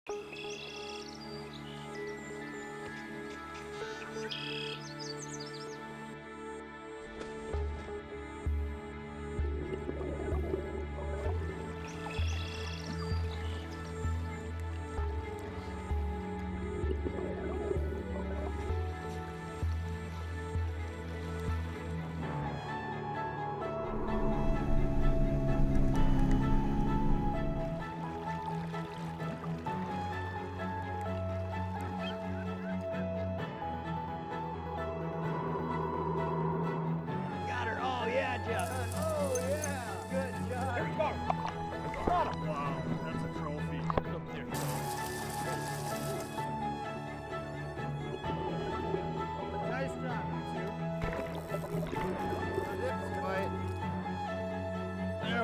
There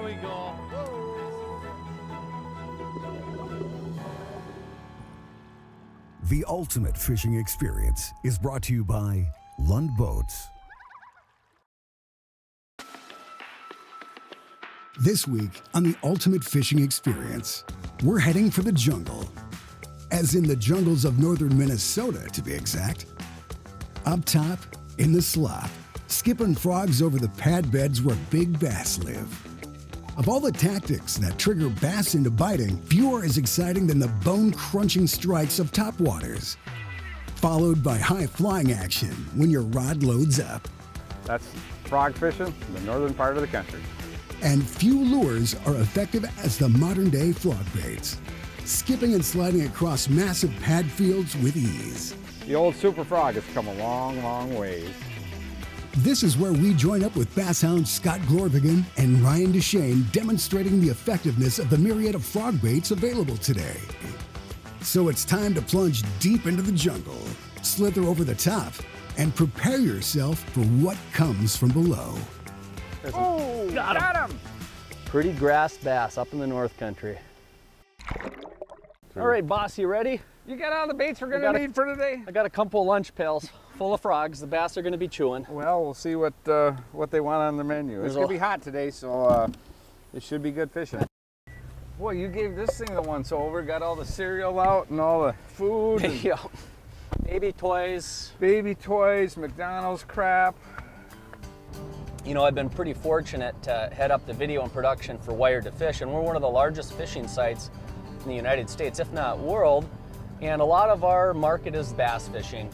we go. The ultimate fishing experience is brought to you by Lund Boats. This week on the ultimate fishing experience, we're heading for the jungle. As in the jungles of northern Minnesota, to be exact. Up top, in the slop, skipping frogs over the pad beds where big bass live. Of all the tactics that trigger bass into biting, few are as exciting than the bone-crunching strikes of topwaters, followed by high-flying action when your rod loads up. That's frog fishing in the northern part of the country. And few lures are effective as the modern-day frog baits, skipping and sliding across massive pad fields with ease. The old super frog has come a long, long ways. This is where we join up with bass hounds Scott Glorvigen and Ryan DeChaine, demonstrating the effectiveness of the myriad of frog baits available today. So it's time to plunge deep into the jungle, slither over the top, and prepare yourself for what comes from below. Oh, got him! Pretty grass bass up in the North Country. All right, boss, you ready? You got all the baits we're gonna need for today? I got a couple lunch pails full of frogs. The bass are gonna be chewing. Well, we'll see what they want on the menu. It's gonna be hot today, so it should be good fishing. Boy, you gave this thing the once over. Got all the cereal out and all the food. And Yeah. Baby toys. baby toys, McDonald's crap. You know, I've been pretty fortunate to head up the video and production for Wired to Fish, and we're one of the largest fishing sites in the United States, if not world. And a lot of our market is bass fishing.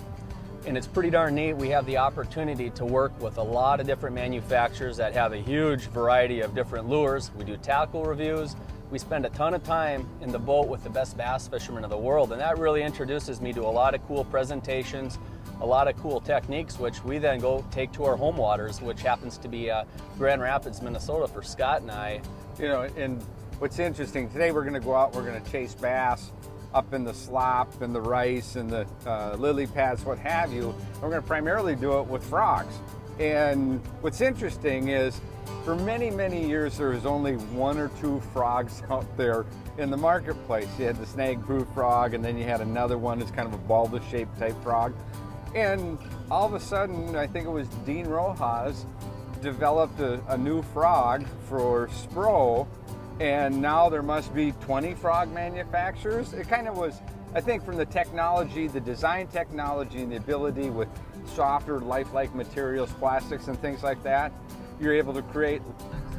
And it's pretty darn neat. We have the opportunity to work with a lot of different manufacturers that have a huge variety of different lures. We do tackle reviews. We spend a ton of time in the boat with the best bass fishermen of the world. And that really introduces me to a lot of cool presentations, a lot of cool techniques, which we then go take to our home waters, which happens to be Grand Rapids, Minnesota for Scott and I. You know, and what's interesting, today we're gonna go out, we're gonna chase bass up in the slop and the rice and the lily pads, what have you. We're gonna primarily do it with frogs. And what's interesting is for many, many years, there was only one or two frogs out there in the marketplace. You had the snag-proof frog, and then you had another one that's kind of a bulbous-shaped type frog. And all of a sudden, I think it was Dean Rojas developed a new frog for Spro, and now there must be 20 frog manufacturers. It kind of was, I think, from the technology, the design technology, and the ability with softer, lifelike materials, plastics, and things like that, you're able to create,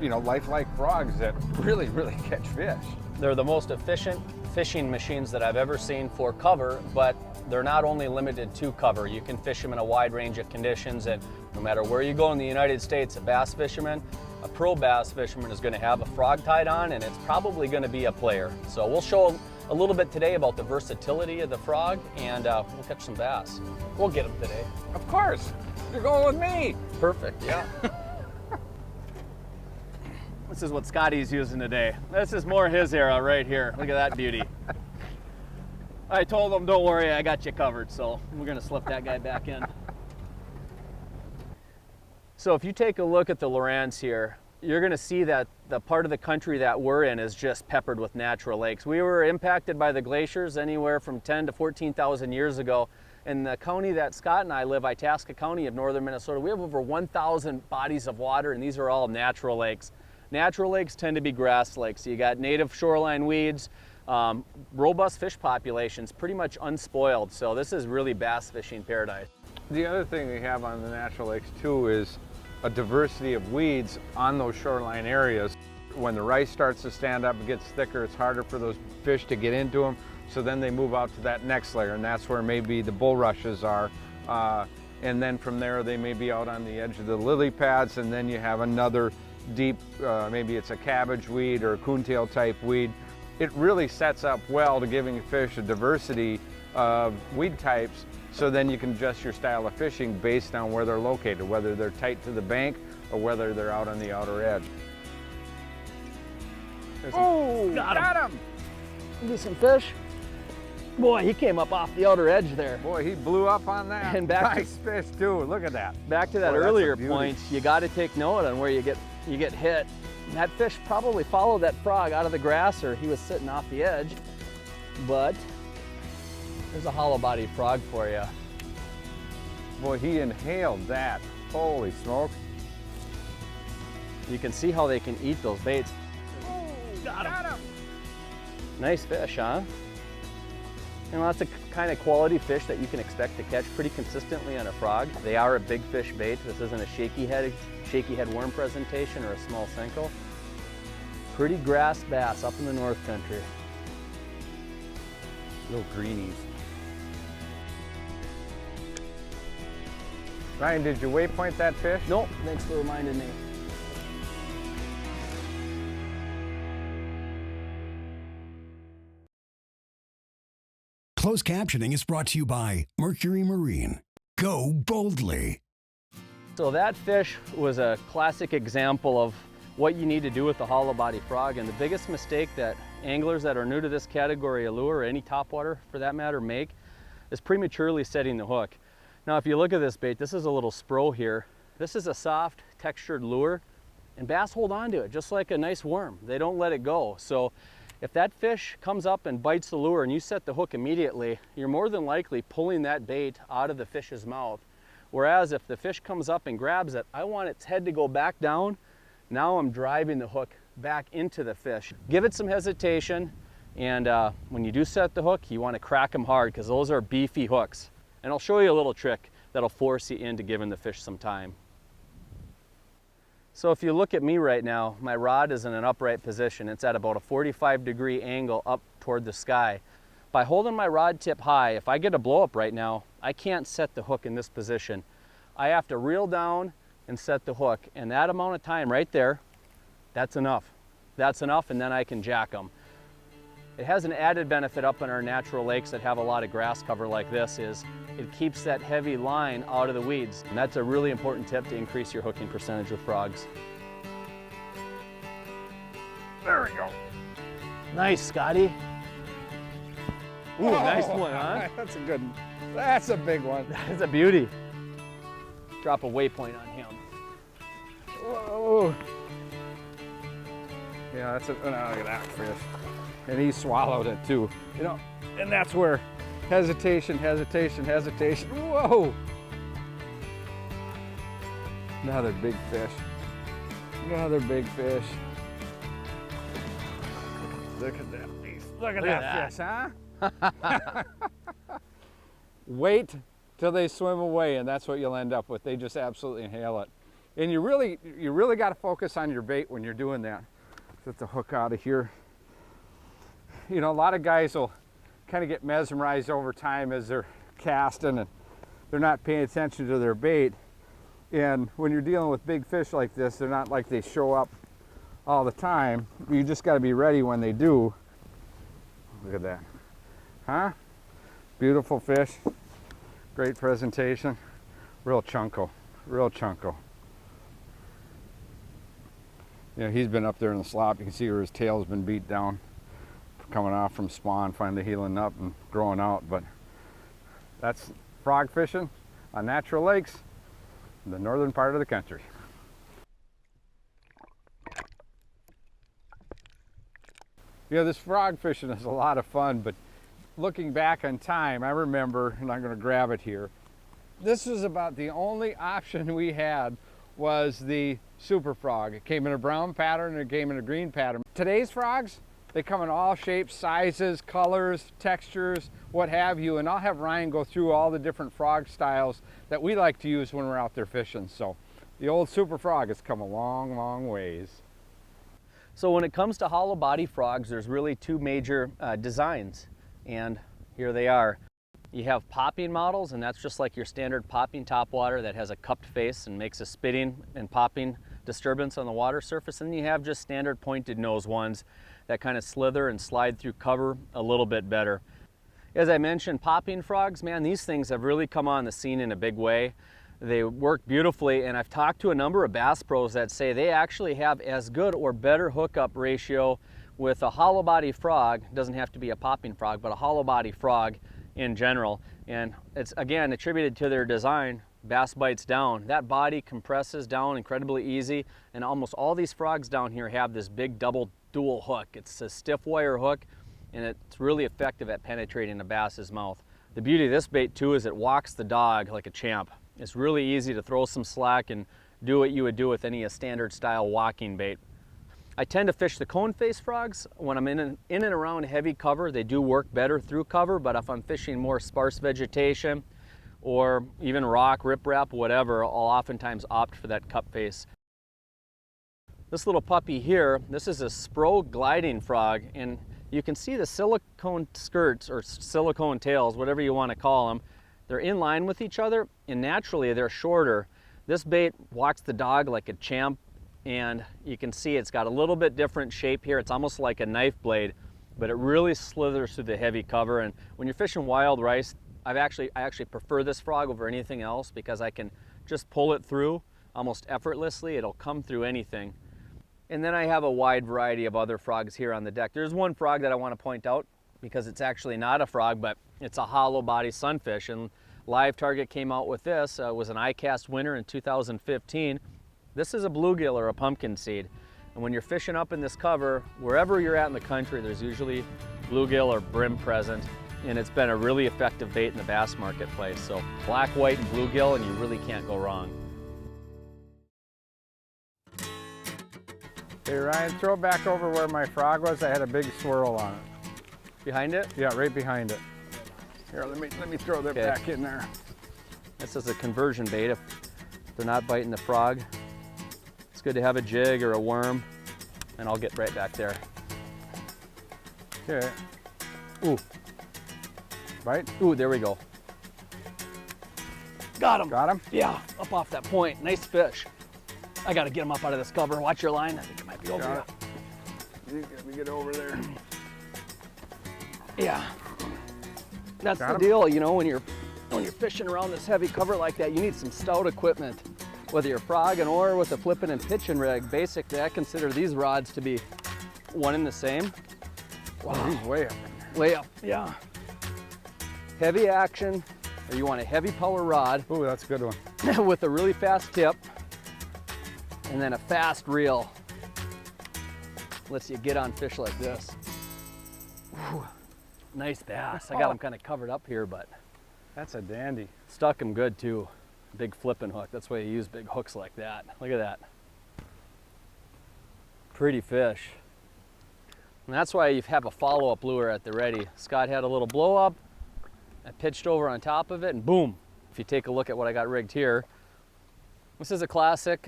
you know, lifelike frogs that really, really catch fish. They're the most efficient fishing machines that I've ever seen for cover, but they're not only limited to cover. You can fish them in a wide range of conditions, and no matter where you go in the United States, a bass fisherman, a pro bass fisherman is going to have a frog tied on, and it's probably going to be a player. So we'll show a little bit today about the versatility of the frog, and we'll catch some bass. We'll get them today. Of course, you're going with me. Perfect, yeah. This is what Scotty's using today. This is more his era right here. Look at that beauty. I told him, don't worry, I got you covered, so we're gonna slip that guy back in. So if you take a look at the Lorans here, you're gonna see that the part of the country that we're in is just peppered with natural lakes. We were impacted by the glaciers anywhere from 10 to 14,000 years ago. In the county that Scott and I live, Itasca County of northern Minnesota, we have over 1,000 bodies of water, and these are all natural lakes. Natural lakes tend to be grass lakes. You got native shoreline weeds, Robust fish populations, pretty much unspoiled. So this is really bass fishing paradise. The other thing we have on the natural lakes too is a diversity of weeds on those shoreline areas. When the rice starts to stand up, it gets thicker, it's harder for those fish to get into them. So then they move out to that next layer, and that's where maybe the bulrushes are. And then from there, they may be out on the edge of the lily pads, and then you have another deep, maybe it's a cabbage weed or a coontail type weed. It really sets up well to giving fish a diversity of weed types, so then you can adjust your style of fishing based on where they're located, whether they're tight to the bank or whether they're out on the outer edge. Oh, got him! Get some fish. Boy, he came up off the outer edge there. Boy, he blew up on that. And back nice fish too. Look at that. Back to that Boy, earlier point, you got to take note on where you get hit. And that fish probably followed that frog out of the grass, or he was sitting off the edge. But there's a hollow-bodied frog for you. Boy, he inhaled that. Holy smoke. You can see how they can eat those baits. Oh, got him. Nice fish, huh? And that's the kind of quality fish that you can expect to catch pretty consistently on a frog. They are a big fish bait. This isn't a shaky head worm presentation or a small Senko. Pretty grass bass up in the North Country. Little greenies. Ryan, did you waypoint that fish? Nope, thanks for reminding me. Closed captioning is brought to you by Mercury Marine. Go boldly. So that fish was a classic example of what you need to do with the hollow-bodied frog, and the biggest mistake that anglers that are new to this category of lure, or any topwater for that matter, make is prematurely setting the hook. Now if you look at this bait, this is a little spro here. This is a soft textured lure, and bass hold on to it just like a nice worm. They don't let it go. So if that fish comes up and bites the lure and you set the hook immediately, you're more than likely pulling that bait out of the fish's mouth. Whereas if the fish comes up and grabs it, I want its head to go back down. Now I'm driving the hook back into the fish. Give it some hesitation, and when you do set the hook, you want to crack them hard, because those are beefy hooks. And I'll show you a little trick that'll force you into giving the fish some time. So if you look at me right now, my rod is in an upright position. It's at about a 45-degree angle up toward the sky. By holding my rod tip high, if I get a blow up right now, I can't set the hook in this position. I have to reel down and set the hook, and that amount of time right there, that's enough. That's enough, and then I can jack them. It has an added benefit up in our natural lakes that have a lot of grass cover like this, is it keeps that heavy line out of the weeds. And that's a really important tip to increase your hooking percentage with frogs. There we go. Nice, Scotty. Ooh, nice one, huh? That's a good one. That's a big one. That's a beauty. Drop a waypoint on him. Whoa. Yeah, that's a, oh, look at that fish. And he swallowed it too. You know, and that's where hesitation, hesitation, hesitation. Whoa! Another big fish. Another big fish. Look at that piece. Look at that fish, huh? Wait till they swim away, and that's what you'll end up with. They just absolutely inhale it. And you really got to focus on your bait when you're doing that. Get the hook out of here. You know, a lot of guys will kind of get mesmerized over time as they're casting and they're not paying attention to their bait. And when you're dealing with big fish like this, they're not like they show up all the time. You just got to be ready when they do. Look at that. Huh? Beautiful fish. Great presentation. Real chunko. Real chunko. You know, he's been up there in the slop. You can see where his tail's been beat down, coming off from spawn, finally healing up and growing out. But that's frog fishing on natural lakes in the northern part of the country. You know, this frog fishing is a lot of fun, but looking back on time, I remember, and I'm going to grab it here, this was about the only option we had was the super frog. It came in a brown pattern and it came in a green pattern. Today's frogs, They come in all shapes, sizes, colors, textures, what have you, and I'll have Ryan go through all the different frog styles that we like to use when we're out there fishing. So the old Super Frog has come a long, long ways. So when it comes to hollow body frogs, there's really two major designs, and here they are. You have popping models, and that's just like your standard popping topwater that has a cupped face and makes a spitting and popping disturbance on the water surface. And then you have just standard pointed nose ones that kind of slither and slide through cover a little bit better. As I mentioned, popping frogs, man, these things have really come on the scene in a big way. They work beautifully, and I've talked to a number of bass pros that say they actually have as good or better hookup ratio with a hollow body frog. It doesn't have to be a popping frog, but a hollow body frog in general. And it's again attributed to their design. Bass bites down. That body compresses down incredibly easy, and almost all these frogs down here have this big double dual hook. It's a stiff wire hook, and it's really effective at penetrating a bass's mouth. The beauty of this bait too is it walks the dog like a champ. It's really easy to throw some slack and do what you would do with any standard style walking bait. I tend to fish the cone face frogs when I'm in and around heavy cover. They do work better through cover, but if I'm fishing more sparse vegetation or even rock, riprap, whatever, I'll oftentimes opt for that cup face. This little puppy here, this is a Spro gliding frog, and you can see the silicone skirts or silicone tails, whatever you want to call them. They're in line with each other, and naturally they're shorter. This bait walks the dog like a champ, and you can see it's got a little bit different shape here. It's almost like a knife blade, but it really slithers through the heavy cover. And when you're fishing wild rice, I actually prefer this frog over anything else because I can just pull it through almost effortlessly. It'll come through anything. And then I have a wide variety of other frogs here on the deck. There's one frog that I want to point out because it's actually not a frog, but it's a hollow body sunfish. And Live Target came out with this. It was an ICAST winner in 2015. This is a bluegill or a pumpkin seed. And when you're fishing up in this cover, wherever you're at in the country, there's usually bluegill or brim present. And it's been a really effective bait in the bass marketplace. So black, white, and bluegill, and you really can't go wrong. Hey Ryan, throw it back over where my frog was. I had a big swirl on it. Behind it? Yeah, right behind it. Here, let me throw that back in there. This is a conversion bait if they're not biting the frog. It's good to have a jig or a worm, and I'll get right back there. Okay. Ooh. Bite? Ooh, there we go. Got him. Got him? Yeah, up off that point. Nice fish. I gotta get him up out of this cover. Watch your line. I think it might be over here. Let me get over there. Yeah. That's Got the him? deal, you know, when you're fishing around this heavy cover like that, you need some stout equipment. Whether you're frogging or with a flipping and pitching rig, basically I consider these rods to be one and the same. Wow, he's way up in there. Way up, yeah. Heavy action, or you want a heavy power rod. Ooh, that's a good one. With a really fast tip, and then a fast reel. Lets you get on fish like this. Whew. Nice bass. I got him kind of covered up here, but That's a dandy. stuck him good too. Big flipping hook. That's why you use big hooks like that. Look at that. Pretty fish. And that's why you have a follow-up lure at the ready. Scott had a little blow up. I pitched over on top of it, and boom. If you take a look at what I got rigged here, this is a classic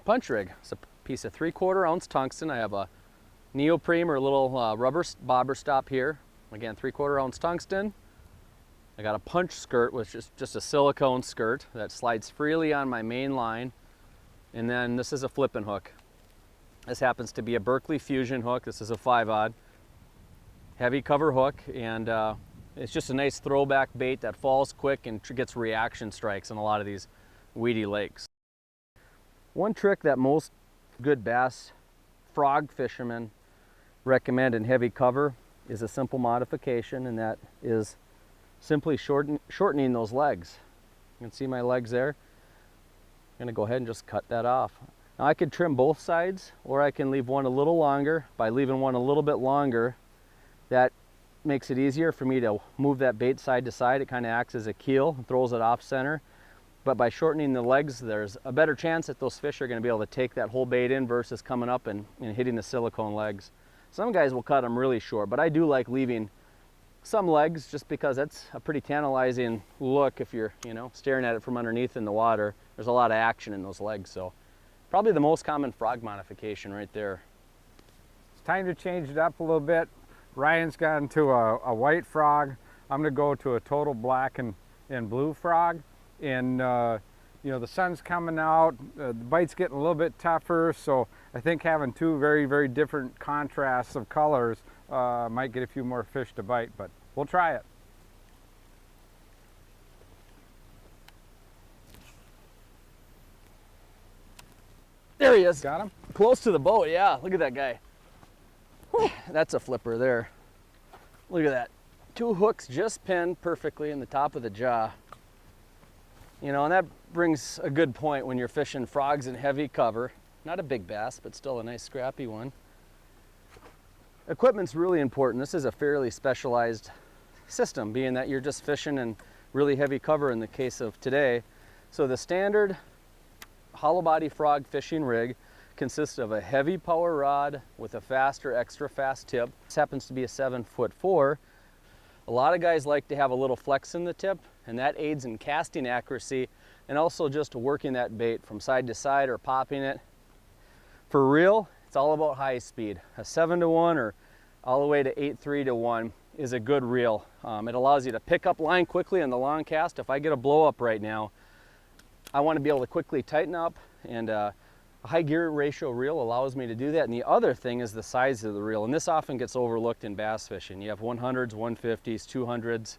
punch rig. It's a piece of 3/4 ounce tungsten. I have a neoprene or a little rubber bobber stop here. Again, 3/4 ounce tungsten. I got a punch skirt, which is just a silicone skirt that slides freely on my main line. And then this is a flipping hook. This happens to be a Berkeley Fusion hook. This is a 5/0. Heavy cover hook, and it's just a nice throwback bait that falls quick and gets reaction strikes in a lot of these weedy lakes. One trick that most good bass frog fishermen recommend in heavy cover is a simple modification, and that is simply shortening those legs. You can see my legs there. I'm gonna go ahead and just cut that off. Now I could trim both sides, or I can leave one a little longer. By leaving one a little bit longer, that makes it easier for me to move that bait side to side. It kind of acts as a keel and throws it off center. But by shortening the legs, there's a better chance that those fish are going to be able to take that whole bait in versus coming up and hitting the silicone legs. Some guys will cut them really short, but I do like leaving some legs just because that's a pretty tantalizing look if you're, you know, staring at it from underneath in the water. There's a lot of action in those legs, so probably the most common frog modification right there. It's time to change it up a little bit. Ryan's gotten to a white frog. I'm gonna go to a total black and blue frog. And you know, the sun's coming out, the bite's getting a little bit tougher, so I think having two very, very different contrasts of colors might get a few more fish to bite, but we'll try it. There he is. Got him? Close to the boat, yeah. Look at that guy. Whew, that's a flipper there. Look at that. Two hooks just pinned perfectly in the top of the jaw. You know, and that brings a good point when you're fishing frogs in heavy cover. Not a big bass, but still a nice scrappy one. Equipment's really important. This is a fairly specialized system, being that you're just fishing in really heavy cover in the case of today. So the standard hollow body frog fishing rig consists of a heavy power rod with a fast or extra fast tip. This happens to be a 7'4". A lot of guys like to have a little flex in the tip, and that aids in casting accuracy and also just working that bait from side to side or popping it. For reel, it's all about high speed. A 7-to-1 or all the way to 8-3-to-1 is a good reel. It allows you to pick up line quickly on the long cast. If I get a blow up right now, I want to be able to quickly tighten up, and a high gear ratio reel allows me to do that. And the other thing is the size of the reel, and this often gets overlooked in bass fishing. You have 100s, 150s, 200s.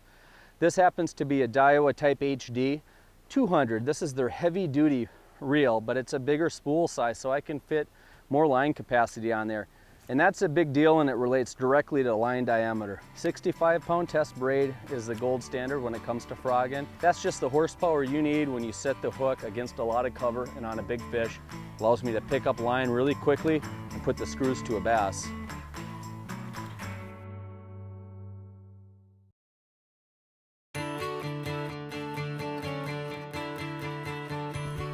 This happens to be a Daiwa Type HD 200. This is their heavy duty reel, but it's a bigger spool size, so I can fit more line capacity on there. And that's a big deal, and it relates directly to line diameter. 65-pound test braid is the gold standard when it comes to frogging. That's just the horsepower you need when you set the hook against a lot of cover and on a big fish. Allows me to pick up line really quickly and put the screws to a bass.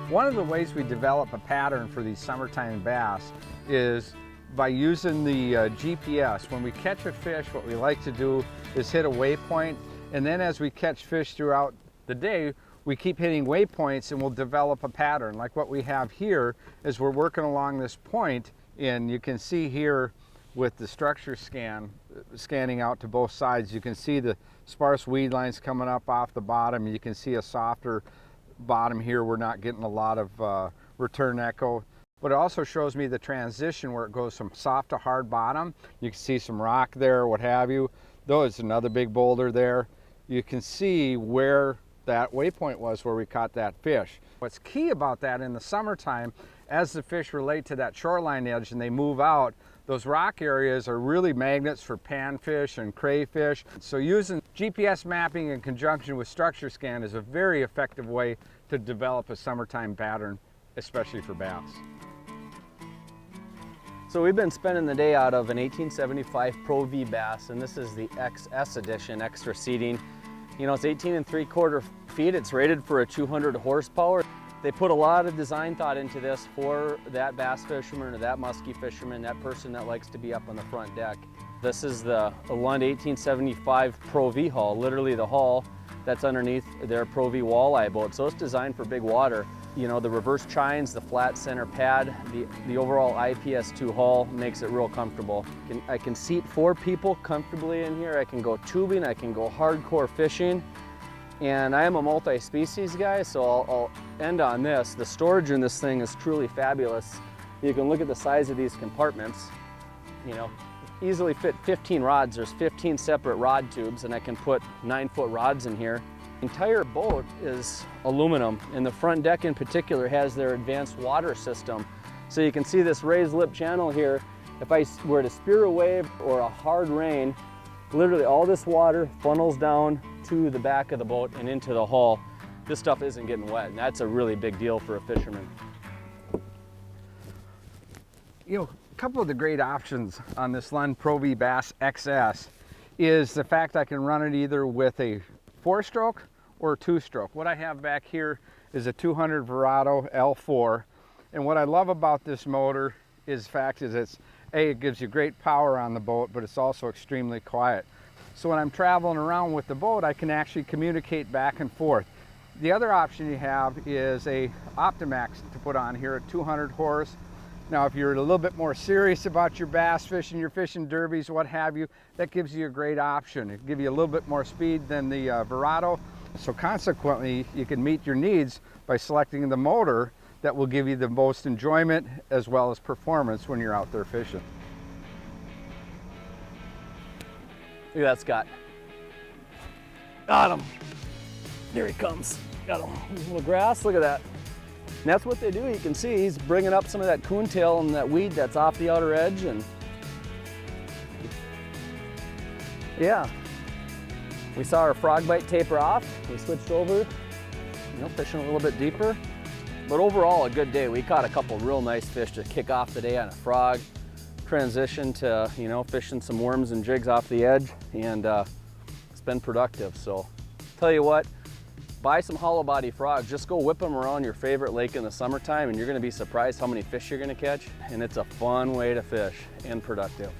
One of the ways we develop a pattern for these summertime bass is by using the GPS. When we catch a fish, what we like to do is hit a waypoint, and then as we catch fish throughout the day, we keep hitting waypoints and we'll develop a pattern. Like what we have here is we're working along this point, and you can see here with the structure scanning out to both sides, you can see the sparse weed lines coming up off the bottom. You can see a softer bottom here. We're not getting a lot of return echo. But it also shows me the transition where it goes from soft to hard bottom. You can see some rock there, what have you. Though it's another big boulder there. You can see where that waypoint was where we caught that fish. What's key about that in the summertime, as the fish relate to that shoreline edge and they move out, those rock areas are really magnets for panfish and crayfish. So using GPS mapping in conjunction with structure scan is a very effective way to develop a summertime pattern, especially for bass. So we've been spending the day out of an 1875 Pro V bass, and this is the XS edition, extra seating. You know, it's 18 3/4 feet. It's rated for a 200 horsepower. They put a lot of design thought into this for that bass fisherman or that muskie fisherman, that person that likes to be up on the front deck. This is the Lund 1875 Pro V hull, literally the hull that's underneath their Pro V walleye boat. So it's designed for big water. You know, the reverse chines, the flat center pad, the overall IPS2 hull makes it real comfortable. I can seat 4 people comfortably in here. I can go tubing, I can go hardcore fishing. And I am a multi-species guy, so I'll end on this. The storage in this thing is truly fabulous. You can look at the size of these compartments. You know, easily fit 15 rods. There's 15 separate rod tubes, and I can put 9-foot rods in here. The entire boat is aluminum, and the front deck in particular has their advanced water system. So you can see this raised lip channel here. If I were to spear a wave or a hard rain, literally all this water funnels down to the back of the boat and into the hull. This stuff isn't getting wet, and that's a really big deal for a fisherman. You know, a couple of the great options on this Lund Pro V Bass XS is the fact I can run it either with a 4-stroke or a 2-stroke. What I have back here is a 200 Verado L4, and what I love about this motor is the fact is it's It gives you great power on the boat, but it's also extremely quiet. So when I'm traveling around with the boat, I can actually communicate back and forth. The other option you have is a Optimax to put on here at 200 horse. Now, if you're a little bit more serious about your bass fishing, you're fishing derbies, what have you, that gives you a great option. It gives you a little bit more speed than the Verado. So consequently, you can meet your needs by selecting the motor that will give you the most enjoyment as well as performance when you're out there fishing. Look at that, Scott. Got him. There he comes. Got him. A little grass, look at that. And that's what they do. You can see he's bringing up some of that coontail and that weed that's off the outer edge. And yeah, we saw our frog bite taper off. We switched over, fishing a little bit deeper. But overall, a good day. We caught a couple real nice fish to kick off the day on a frog. Transition to, fishing some worms and jigs off the edge, and it's been productive. So, tell you what, buy some hollow body frogs. Just go whip them around your favorite lake in the summertime, and you're going to be surprised how many fish you're going to catch. And it's a fun way to fish and productive.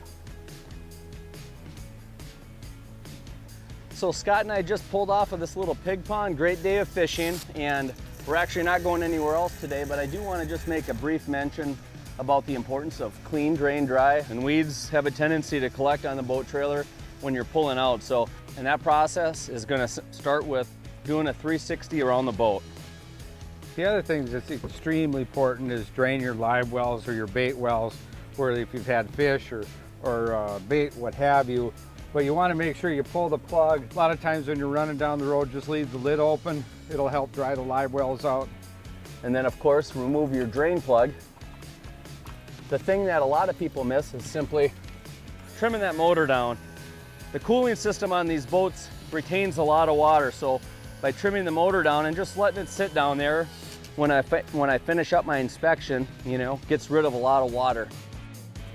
So Scott and I just pulled off of this little pig pond. Great day of fishing, and we're actually not going anywhere else today, but I do want to just make a brief mention about the importance of clean, drain, dry. And weeds have a tendency to collect on the boat trailer when you're pulling out. So, and that process is going to start with doing a 360 around the boat. The other thing that's extremely important is drain your live wells or your bait wells, where if you've had fish or bait, what have you. But you want to make sure you pull the plug. A lot of times when you're running down the road, just leave the lid open. It'll help dry the live wells out. And then of course, remove your drain plug. The thing that a lot of people miss is simply trimming that motor down. The cooling system on these boats retains a lot of water, so by trimming the motor down and just letting it sit down there, when I finish up my inspection, gets rid of a lot of water.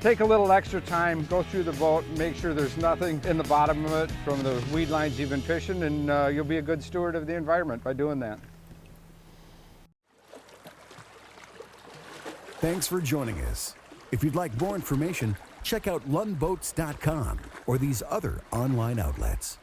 Take a little extra time, go through the boat, and make sure there's nothing in the bottom of it from the weed lines you've been fishing, and you'll be a good steward of the environment by doing that. Thanks for joining us. If you'd like more information, check out lundboats.com or these other online outlets.